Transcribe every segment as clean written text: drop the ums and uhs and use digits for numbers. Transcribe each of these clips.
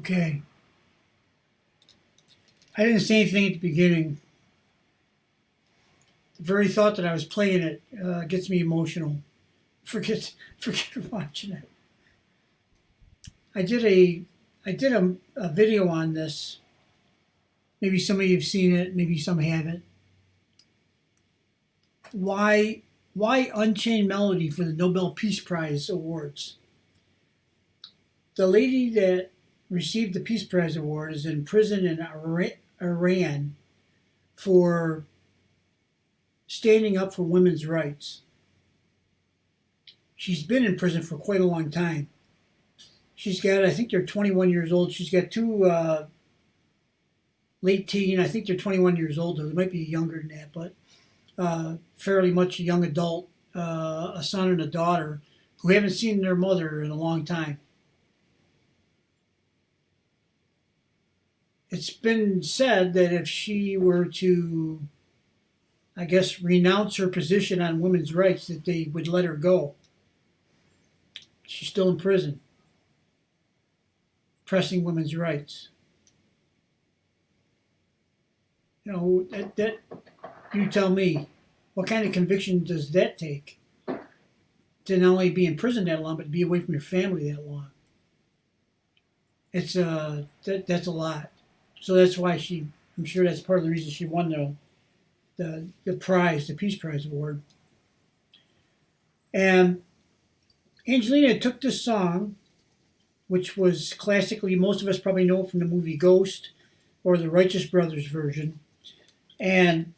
Okay. I didn't say anything at the beginning. The very thought that I was playing it gets me emotional. Forget watching it. I did a video on this. Maybe some of you have seen it, maybe some haven't. Why Unchained Melody for the Nobel Peace Prize Awards? The lady that received the Peace Prize Award is in prison in Iran for standing up for women's rights. She's been in prison for quite a long time. She's got, I think they're 21 years old. She's got two late teen, I think they're 21 years old, though they might be younger than that, but fairly much a young adult, a son and a daughter who haven't seen their mother in a long time. It's been said that if she were to, I guess, renounce her position on women's rights, that they would let her go. She's still in prison, pressing women's rights. You know, that you tell me, what kind of conviction does that take? To not only be in prison that long, but to be away from your family that long. It's that's a lot. So that's why I'm sure that's part of the reason she won prize, the Peace Prize award. And Angelina took this song, which was classically, most of us probably know it from the movie Ghost or the Righteous Brothers version. And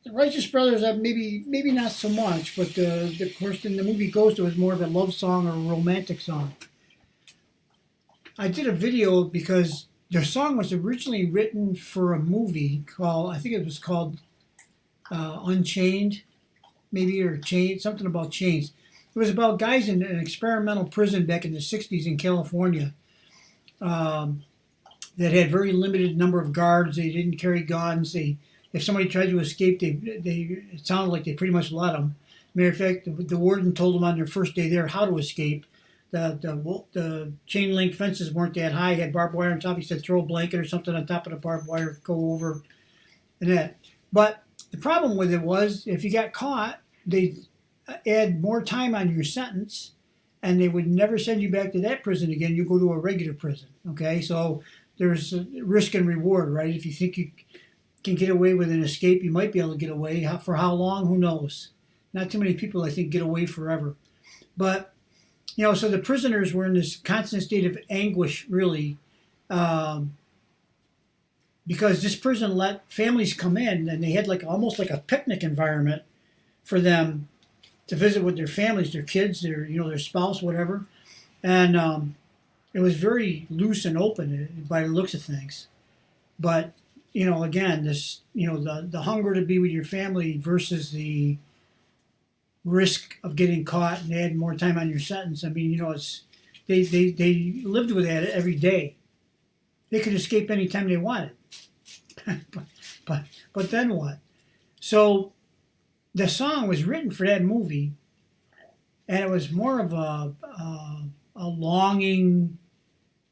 the Righteous Brothers, maybe not so much, but of course in the movie Ghost it was more of a love song or a romantic song. I did a video because their song was originally written for a movie called, I think it was called Unchained, maybe, or Chained, something about chains. It was about guys in an experimental prison back in the 60s in California that had very limited number of guards. They didn't carry guns. If somebody tried to escape, it sounded like they pretty much let them. Matter of fact, the warden told them on their first day there how to escape. The chain link fences weren't that high. Had barbed wire on top. He said throw a blanket or something on top of the barbed wire, go over, and that. But the problem with it was if you got caught, they'd add more time on your sentence, and they would never send you back to that prison again. You go to a regular prison. Okay, so there's risk and reward, right? If you think you can get away with an escape, you might be able to get away. For how long? Who knows? Not too many people, I think, get away forever. But, so the prisoners were in this constant state of anguish, really, because this prison let families come in, and they had almost like a picnic environment for them to visit with their families, their kids, their spouse, whatever. And it was very loose and open by the looks of things. But again, this, the hunger to be with your family versus the risk of getting caught and add more time on your sentence. I mean, it's they lived with that every day. They could escape anytime they wanted. but then what? So the song was written for that movie, and it was more of a longing,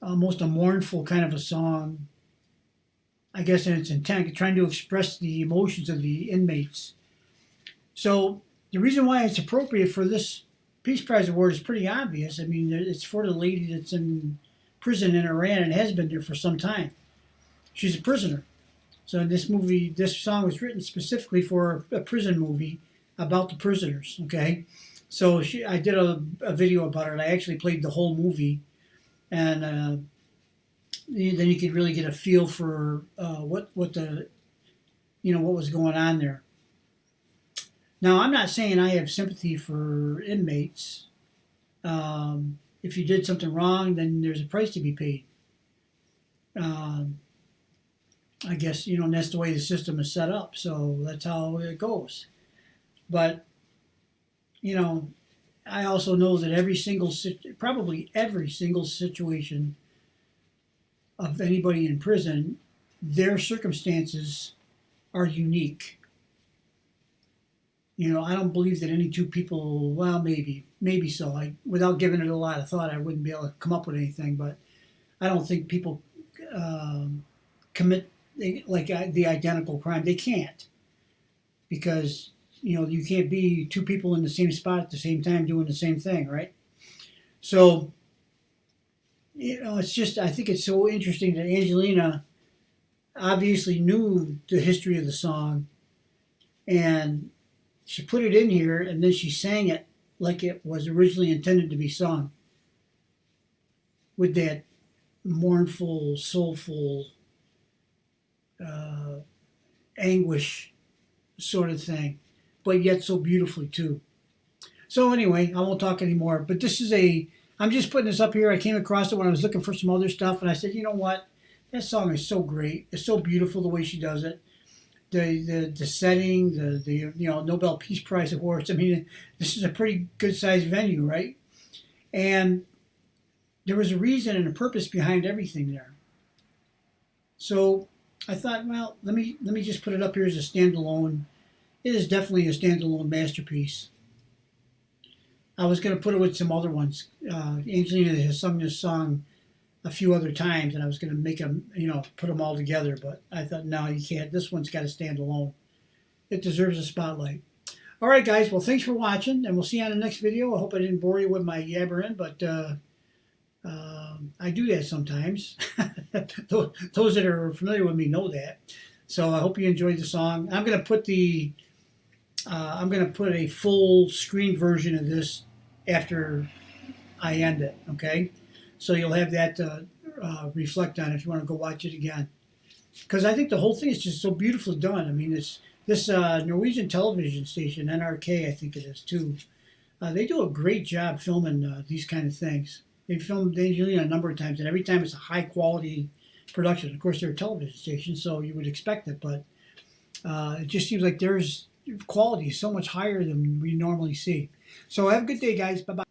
almost a mournful kind of a song, I guess, in its intent, trying to express the emotions of the inmates. So the reason why it's appropriate for this Peace Prize award is pretty obvious. I mean, it's for the lady that's in prison in Iran and has been there for some time. She's a prisoner. So in this movie, this song was written specifically for a prison movie about the prisoners, okay? So I did a video about it. I actually played the whole movie, and then you could really get a feel for what was going on there. Now, I'm not saying I have sympathy for inmates. If you did something wrong, then there's a price to be paid. I guess, and that's the way the system is set up, so that's how it goes. But, I also know that probably every single situation of anybody in prison, their circumstances are unique. I don't believe that any two people, well, maybe so. Without giving it a lot of thought, I wouldn't be able to come up with anything, but I don't think people commit the identical crime. They can't, because you can't be two people in the same spot at the same time doing the same thing, right? So it's just, I think it's so interesting that Angelina obviously knew the history of the song, and she put it in here, and then she sang it like it was originally intended to be sung, with that mournful, soulful anguish sort of thing, but yet so beautifully too. So anyway, I won't talk anymore, but I'm just putting this up here. I came across it when I was looking for some other stuff, and I said, you know what? That song is so great. It's so beautiful the way she does it. The setting, the Nobel Peace Prize awards. I mean, this is a pretty good sized venue, right? And there was a reason and a purpose behind everything there. So I thought, well, let me just put it up here as a standalone. It is definitely a standalone masterpiece. I was going to put it with some other ones. Angelina has sung this song a few other times, and I was going to make them, put them all together. But I thought, no, you can't. This one's got to stand alone. It deserves a spotlight. All right, guys. Well, thanks for watching, and we'll see you on the next video. I hope I didn't bore you with my yabbering, but I do that sometimes. Those that are familiar with me know that. So I hope you enjoyed the song. I'm gonna put a full screen version of this after I end it. Okay, so you'll have that to reflect on if you want to go watch it again. Because I think the whole thing is just so beautifully done. I mean, it's this Norwegian television station, NRK, I think it is too. They do a great job filming these kind of things. They filmed Angelina a number of times, and every time it's a high quality production. Of course, they're a television station, so you would expect it, but it just seems like there's quality so much higher than we normally see. So have a good day, guys. Bye bye.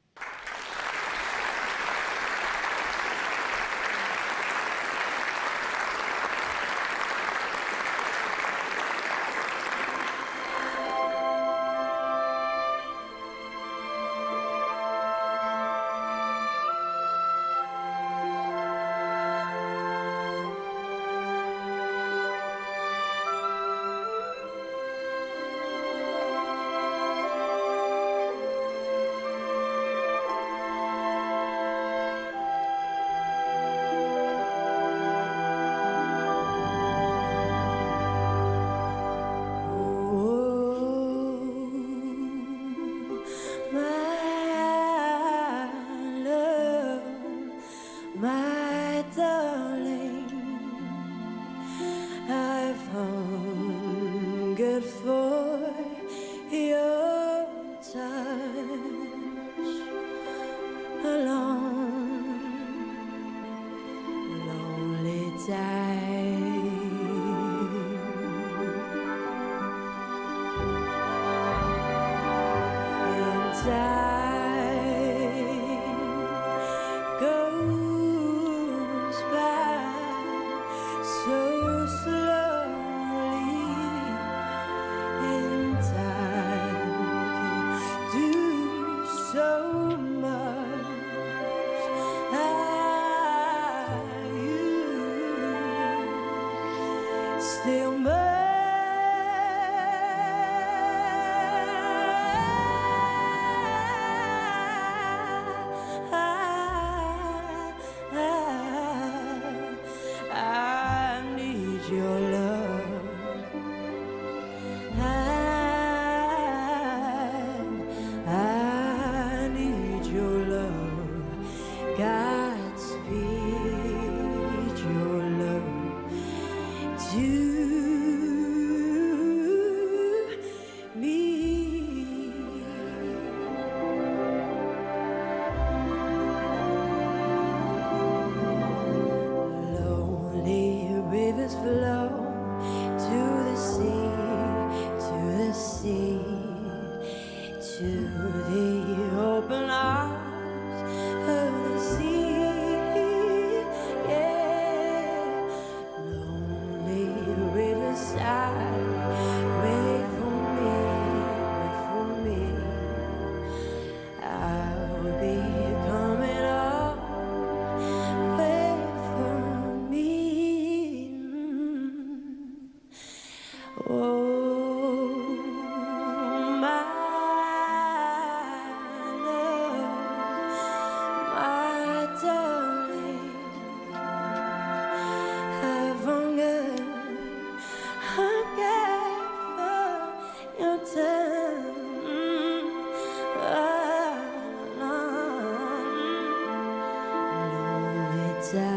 Time